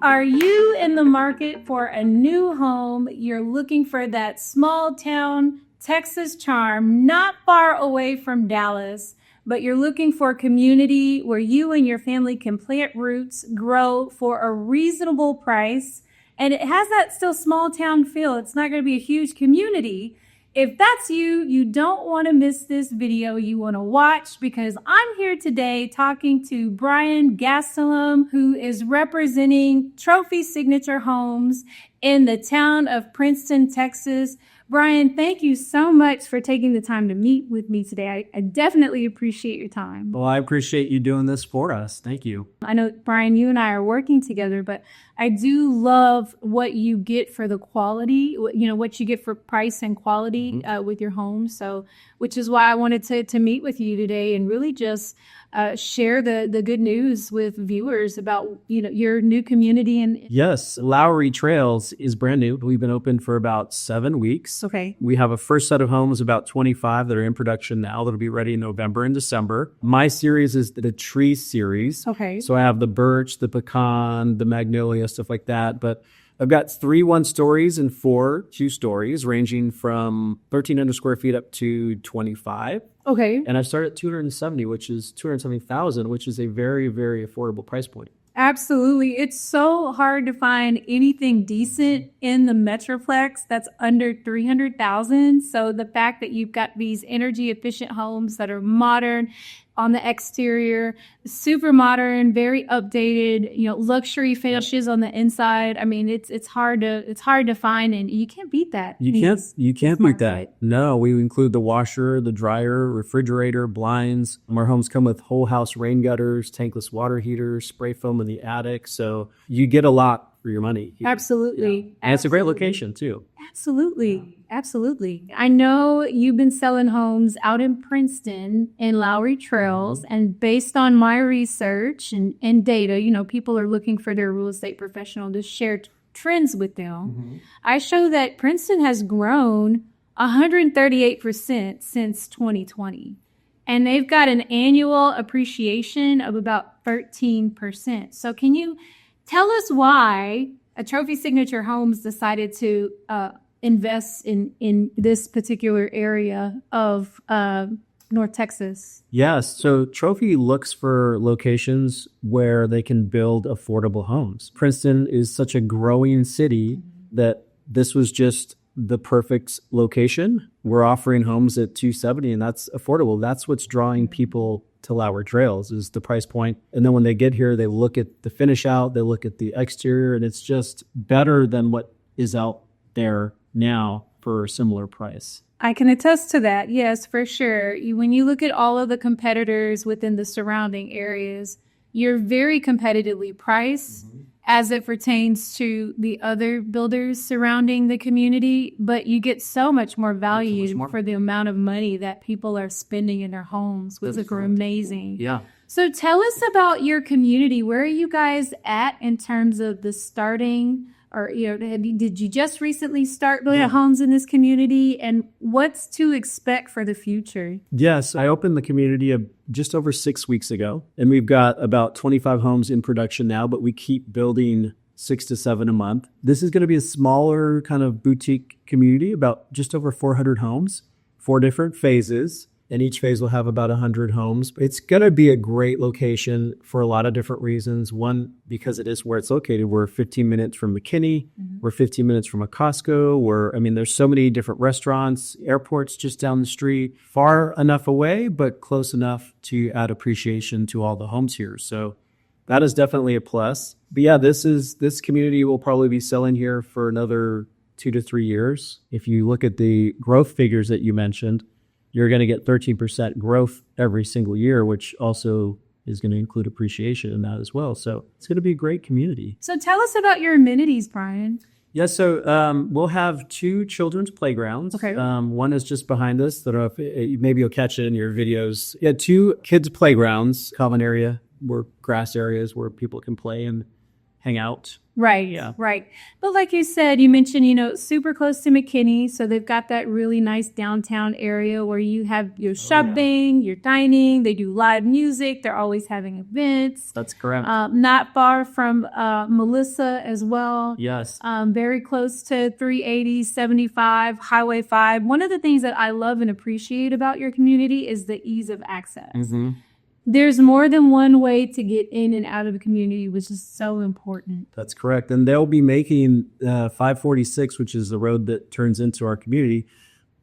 Are you in the market for a new home? You're looking for that small town Texas charm, not far away from Dallas, but you're looking for a community where you and your family can plant roots, grow for a reasonable price, and it has that still small town feel. It's not going to be a huge community. If that's you, you don't want to miss this video. You want to watch, because I'm here today talking to Brian Gastelum, who is representing Trophy Signature Homes in the town of Princeton, Texas. Brian, thank you so much for taking the time to meet with me today. I definitely appreciate your time. Well, I appreciate you doing this for us. Thank you. I know, Brian, you and I are working together, but I do love what you get for the quality, what you get for price and quality with your home. So, which is why I wanted to meet with you today and really just share the good news with viewers about, your new community. And yes, Lowry Trails is brand new. We've been open for about 7 weeks. Okay. We have a first set of homes, about 25 that are in production now. That'll be ready in November and December. My series is the tree series. Okay. So I have the birch, the pecan, the magnolia, stuff like that. But I've got 3 one-stories and 4 two-stories, ranging from 1,300 square feet up to 25. Okay. And I start at 270, which is 270,000, which is a very, very affordable price point. Absolutely. It's so hard to find anything decent in the Metroplex that's under 300,000. So the fact that you've got these energy efficient homes that are modern on the exterior, super modern, very updated, luxury finishes on the inside. I mean, it's hard to find, and you can't beat that. You can't beat that. Right? No, we include the washer, the dryer, refrigerator, blinds. Our homes come with whole house rain gutters, tankless water heaters, spray foam in the attic. So you get a lot for your money. Absolutely. Yeah. And it's a great location too. Absolutely. Yeah. Absolutely. I know you've been selling homes out in Princeton in Lowry Trails, and based on my research and data, people are looking for their real estate professional to share trends with them. I show that Princeton has grown 138% since 2020. And they've got an annual appreciation of about 13%. So can you tell us why a Trophy Signature Homes decided to invest in this particular area of North Texas? Yes. So Trophy looks for locations where they can build affordable homes. Princeton is such a growing city that this was just the perfect location. We're offering homes at 270, and that's affordable. That's what's drawing people to Lowry Trails, is the price point. And then when they get here, they look at the finish out, they look at the exterior, and it's just better than what is out there now for a similar price. I can attest to that. Yes, for sure. When you look at all of the competitors within the surrounding areas, you're very competitively priced as it pertains to the other builders surrounding the community, but you get so much more value for the amount of money that people are spending in their homes, which is amazing. Yeah. So tell us about your community. Where are you guys at in terms of the starting, or did you just recently start building homes in this community, and what's to expect for the future? Yes, I opened the community just over 6 weeks ago, and we've got about 25 homes in production now, but we keep building 6 to 7 a month. This is going to be a smaller kind of boutique community, about just over 400 homes, 4 different phases. And each phase will have about 100 homes. It's going to be a great location for a lot of different reasons. One, because it is where it's located. We're 15 minutes from McKinney. We're 15 minutes from a Costco. There's so many different restaurants, airports just down the street, far enough away, but close enough to add appreciation to all the homes here. So that is definitely a plus. But yeah, this community will probably be selling here for another 2 to 3 years. If you look at the growth figures that you mentioned, you're going to get 13% growth every single year, which also is going to include appreciation in that as well. So it's going to be a great community. So tell us about your amenities, Brian. Yeah, so we'll have 2 children's playgrounds. Okay. One is just behind us. I don't know if maybe you'll catch it in your videos. Yeah, 2 kids' playgrounds, common area, where grass areas where people can play and hang out. Right. Yeah. Right. But like you said, you mentioned, super close to McKinney. So they've got that really nice downtown area where you have your shopping, your dining. They do live music. They're always having events. That's correct. Not far from Melissa as well. Yes. Very close to 380, 75, Highway 5. One of the things that I love and appreciate about your community is the ease of access. Mm-hmm. There's more than one way to get in and out of the community, which is so important. That's correct. And they'll be making 546, which is the road that turns into our community.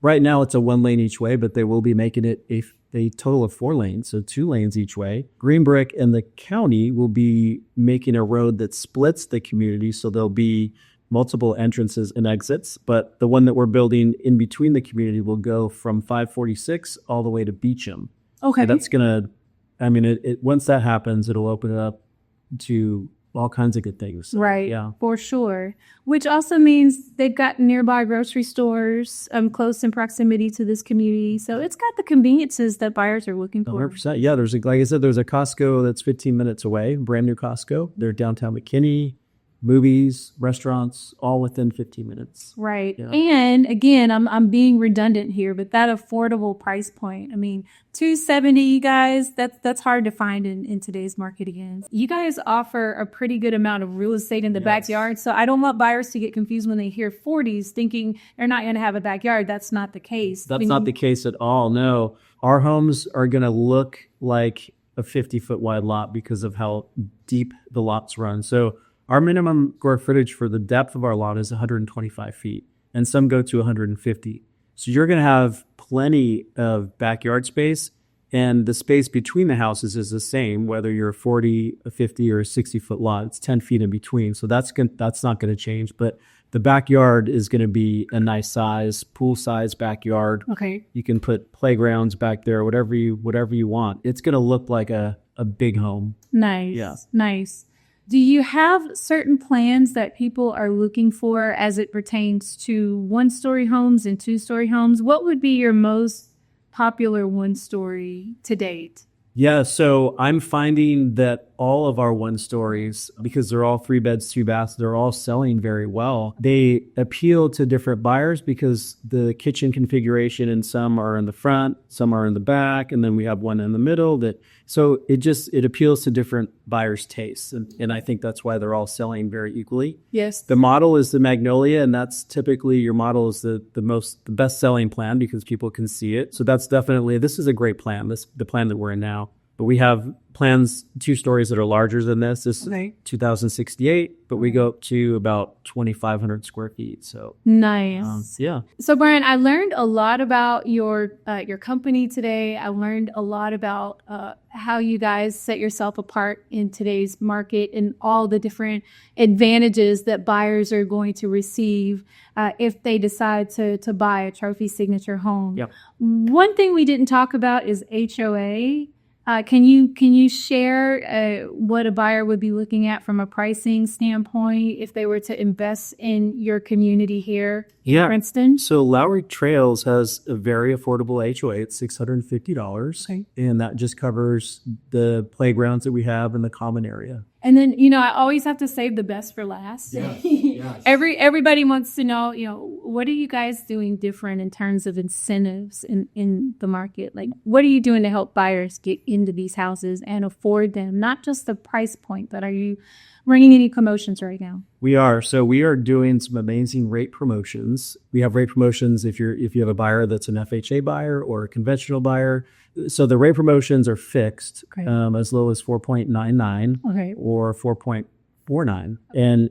Right now, it's a 1 lane each way, but they will be making it a total of 4 lanes, so 2 lanes each way. Green Brick and the county will be making a road that splits the community, so there'll be multiple entrances and exits. But the one that we're building in between the community will go from 546 all the way to Beecham. Okay. So that's going to, once that happens, it'll open it up to all kinds of good things. So, right. Yeah. For sure. Which also means they've got nearby grocery stores close in proximity to this community. So it's got the conveniences that buyers are looking for. 100%. Yeah. Like I said, there's a Costco that's 15 minutes away, brand new Costco. They're downtown McKinney. Movies, restaurants, all within 15 minutes. Right. Yeah. And again, I'm being redundant here, but that affordable price point, $270, you guys, that's hard to find in today's market again. You guys offer a pretty good amount of real estate in the backyard. So I don't want buyers to get confused when they hear 40s thinking they're not going to have a backyard. That's not the case. That's not the case at all. No, our homes are going to look like a 50-foot wide lot because of how deep the lots run. So our minimum square footage for the depth of our lot is 125 feet, and some go to 150. So you're going to have plenty of backyard space, and the space between the houses is the same, whether you're a 40, a 50, or a 60-foot lot. It's 10 feet in between, so that's not going to change. But the backyard is going to be a nice size, pool-size backyard. Okay. You can put playgrounds back there, whatever you want. It's going to look like a big home. Nice. Yeah. Nice. Do you have certain plans that people are looking for as it pertains to 1-story homes and 2-story homes? What would be your most popular 1-story to date? Yeah, so I'm finding that all of our 1-stories, because they're all 3 beds, 2 baths, they're all selling very well. They appeal to different buyers because the kitchen configuration in some are in the front, some are in the back, and then we have one in the middle. So it appeals to different buyers' tastes, and I think that's why they're all selling very equally. Yes. The model is the Magnolia, and that's typically your model is the best selling plan because people can see it. So this is a great plan. The plan that we're in now. But we have plans, 2 stories that are larger than this. This is 2068, but we go up to about 2,500 square feet. So nice. Yeah. So Brian, I learned a lot about your company today. I learned a lot about how you guys set yourself apart in today's market and all the different advantages that buyers are going to receive if they decide to buy a trophy signature home. Yep. One thing we didn't talk about is HOA. Can you share what a buyer would be looking at from a pricing standpoint if they were to invest in your community here in Princeton? So Lowry Trails has a very affordable HOA. It's $650, Okay. and that just covers the playgrounds that we have in the common area. And then, I always have to save the best for last. Yes. Everybody wants to know, what are you guys doing different in terms of incentives in the market? Like, what are you doing to help buyers get into these houses and afford them? Not just the price point, but are you running any promotions right now? We are. So we are doing some amazing rate promotions. We have rate promotions if you have a buyer that's an FHA buyer or a conventional buyer. So the rate promotions are fixed, Okay. as low as 4.99 Okay. or 4.49. And